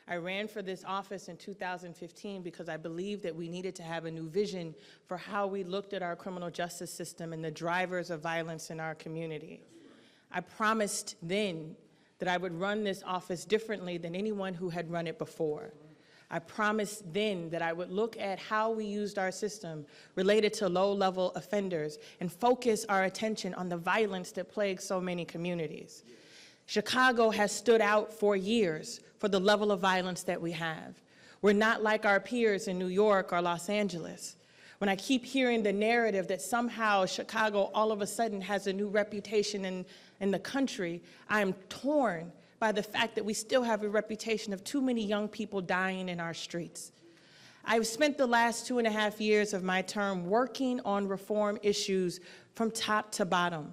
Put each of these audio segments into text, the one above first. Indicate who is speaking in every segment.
Speaker 1: I ran for this office in 2015 because I believed that we needed to have a new vision for how we looked at our criminal justice system and the drivers of violence in our community. I promised then that I would run this office differently than anyone who had run it before. I promised then that I would look at how we used our system related to low-level offenders and focus our attention on the violence that plagues so many communities. Chicago has stood out for years for the level of violence that we have. We're not like our peers in New York or Los Angeles. When I keep hearing the narrative that somehow Chicago all of a sudden has a new reputation in the country, I am torn by the fact that we still have a reputation of too many young people dying in our streets. I've spent the last 2.5 years of my term working on reform issues from top to bottom.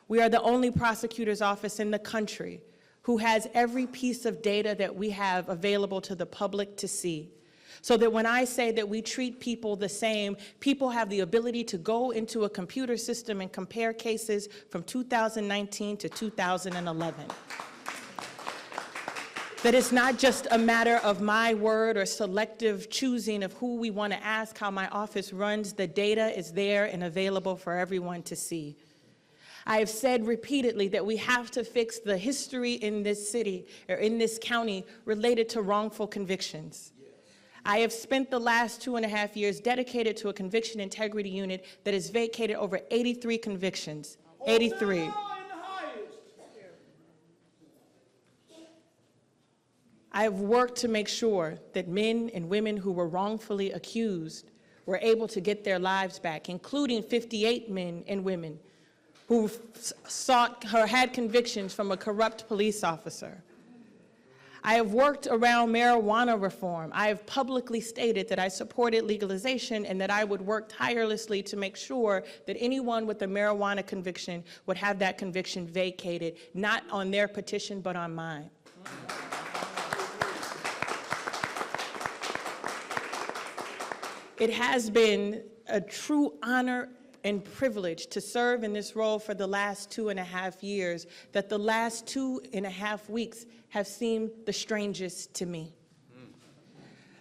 Speaker 1: We are the only prosecutor's office in the country who has every piece of data that we have available to the public to see. So that when I say that we treat people the same, people have the ability to go into a computer system and compare cases from 2019 to 2011. That it's not just a matter of my word or selective choosing of who we want to ask how my office runs. The data is there and available for everyone to see. I have said repeatedly that we have to fix the history in this city or in this county related to wrongful convictions. I have spent the last 2.5 years dedicated to a conviction integrity unit that has vacated over 83 convictions. 83. I have worked to make sure that men and women who were wrongfully accused were able to get their lives back, including 58 men and women who sought or had convictions from a corrupt police officer. I have worked around marijuana reform. I have publicly stated that I supported legalization and that I would work tirelessly to make sure that anyone with a marijuana conviction would have that conviction vacated, not on their petition, but on mine. It has been a true honor and privilege to serve in this role for the last 2.5 years, that the last 2.5 weeks have seemed the strangest to me.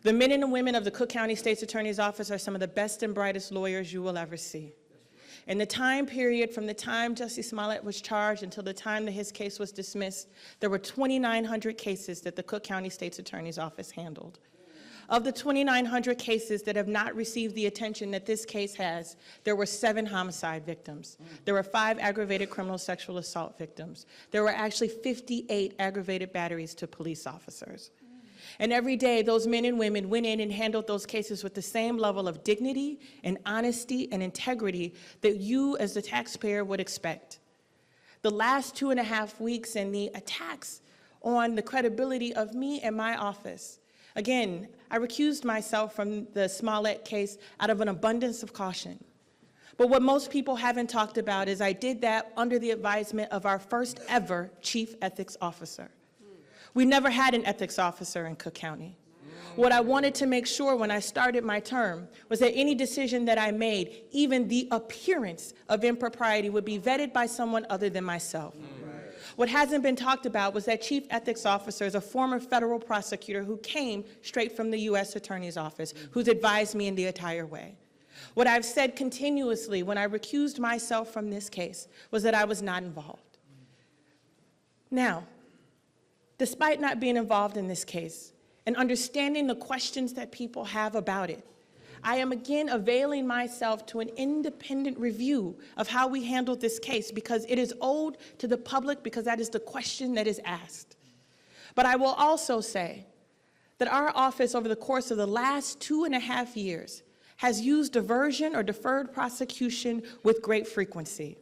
Speaker 1: The men and women of the Cook County State's Attorney's Office are some of the best and brightest lawyers you will ever see. In the time period from the time Justice Smollett was charged until the time that his case was dismissed, there were 2,900 cases that the Cook County State's Attorney's Office handled. Of the 2,900 cases that have not received the attention that this case has, there were 7 homicide victims. There were 5 aggravated criminal sexual assault victims. There were actually 58 aggravated batteries to police officers. And every day, those men and women went in and handled those cases with the same level of dignity and honesty and integrity that you as the taxpayer would expect. The last 2.5 weeks and the attacks on the credibility of me and my office. Again, I recused myself from the Smollett case out of an abundance of caution. But what most people haven't talked about is I did that under the advisement of our first ever chief ethics officer. We never had an ethics officer in Cook County. What I wanted to make sure when I started my term was that any decision that I made, even the appearance of impropriety, would be vetted by someone other than myself. What hasn't been talked about was that chief ethics officer is a former federal prosecutor who came straight from the U.S. Attorney's Office, who's advised me in the entire way. What I've said continuously when I recused myself from this case was that I was not involved. Now, despite not being involved in this case and understanding the questions that people have about it, I am again availing myself to an independent review of how we handled this case because it is owed to the public because that is the question that is asked. But I will also say that our office over the course of the last 2.5 years has used diversion or deferred prosecution with great frequency.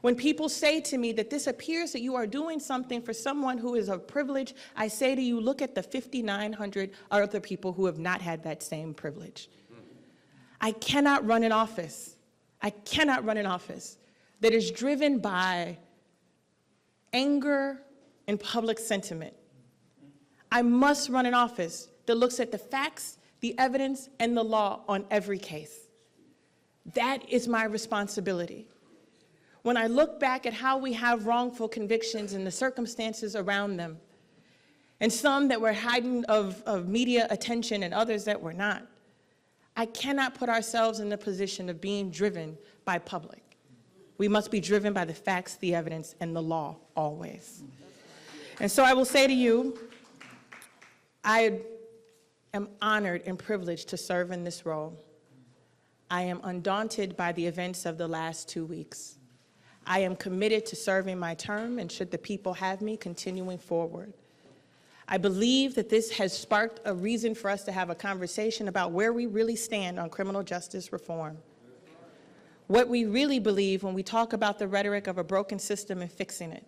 Speaker 1: When people say to me that this appears that you are doing something for someone who is of privilege, I say to you, look at the 5,900 other people who have not had that same privilege. I cannot run an office that is driven by anger and public sentiment. I must run an office that looks at the facts, the evidence, and the law on every case. That is my responsibility. When I look back at how we have wrongful convictions and the circumstances around them, and some that were heightened of media attention and others that were not. I cannot put ourselves in the position of being driven by public. We must be driven by the facts, the evidence, and the law always. And so I will say to you, I am honored and privileged to serve in this role. I am undaunted by the events of the last 2 weeks. I am committed to serving my term, and should the people have me, continuing forward. I believe that this has sparked a reason for us to have a conversation about where we really stand on criminal justice reform. What we really believe when we talk about the rhetoric of a broken system and fixing it.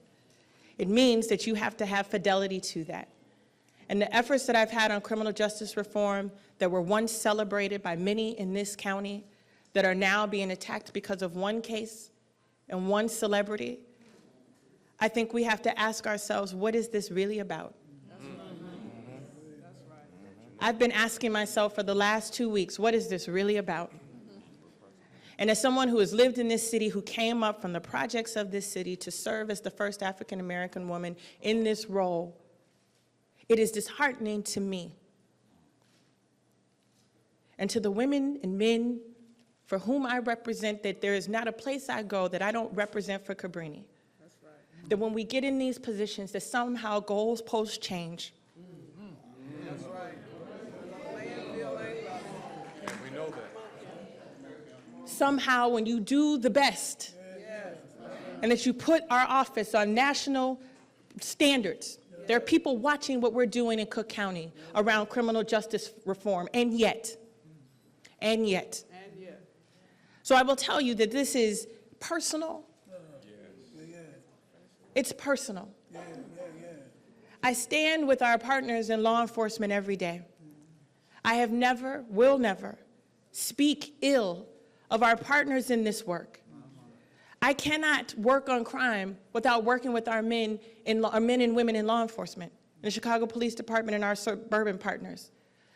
Speaker 1: It means that you have to have fidelity to that. And the efforts that I've had on criminal justice reform that were once celebrated by many in this county that are now being attacked because of one case and one celebrity, I think we have to ask ourselves, what is this really about? I've been asking myself for the last 2 weeks, what is this really about? And as someone who has lived in this city, who came up from the projects of this city to serve as the first African-American woman in this role, it is disheartening to me and to the women and men for whom I represent that there is not a place I go that I don't represent for Cabrini. That's right. That when we get in these positions, that somehow goalposts change.
Speaker 2: That's right. We know that.
Speaker 1: Somehow when you do the best, and that you put our office on national standards, there are people watching what we're doing in Cook County around criminal justice reform, and yet. So I will tell you that this is personal. It's personal. I stand with our partners in law enforcement every day. I have never, will never, speak ill of our partners in this work. I cannot work on crime without working with our men and women in law enforcement, in the Chicago Police Department and our suburban partners.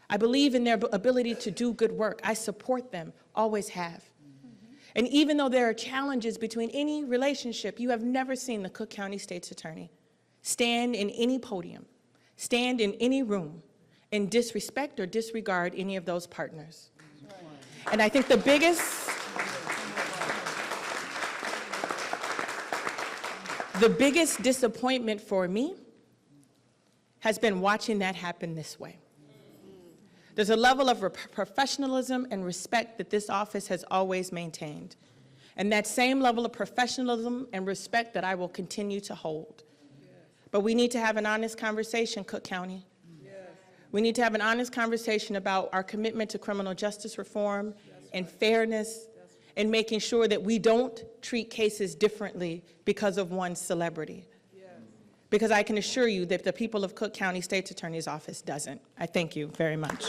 Speaker 1: I believe in their ability to do good work. I support them, always have. And even though there are challenges between any relationship, you have never seen the Cook County State's Attorney stand in any podium, stand in any room, and disrespect or disregard any of those partners. And I think the biggest disappointment for me has been watching that happen this way. There's a level of professionalism and respect that this office has always maintained. And that same level of professionalism and respect that I will continue to hold. But we need to have an honest conversation, Cook County. We need to have an honest conversation about our commitment to criminal justice reform and fairness, and making sure that we don't treat cases differently because of one celebrity. Because I can assure you that the people of Cook County State's Attorney's Office doesn't. I thank you very much.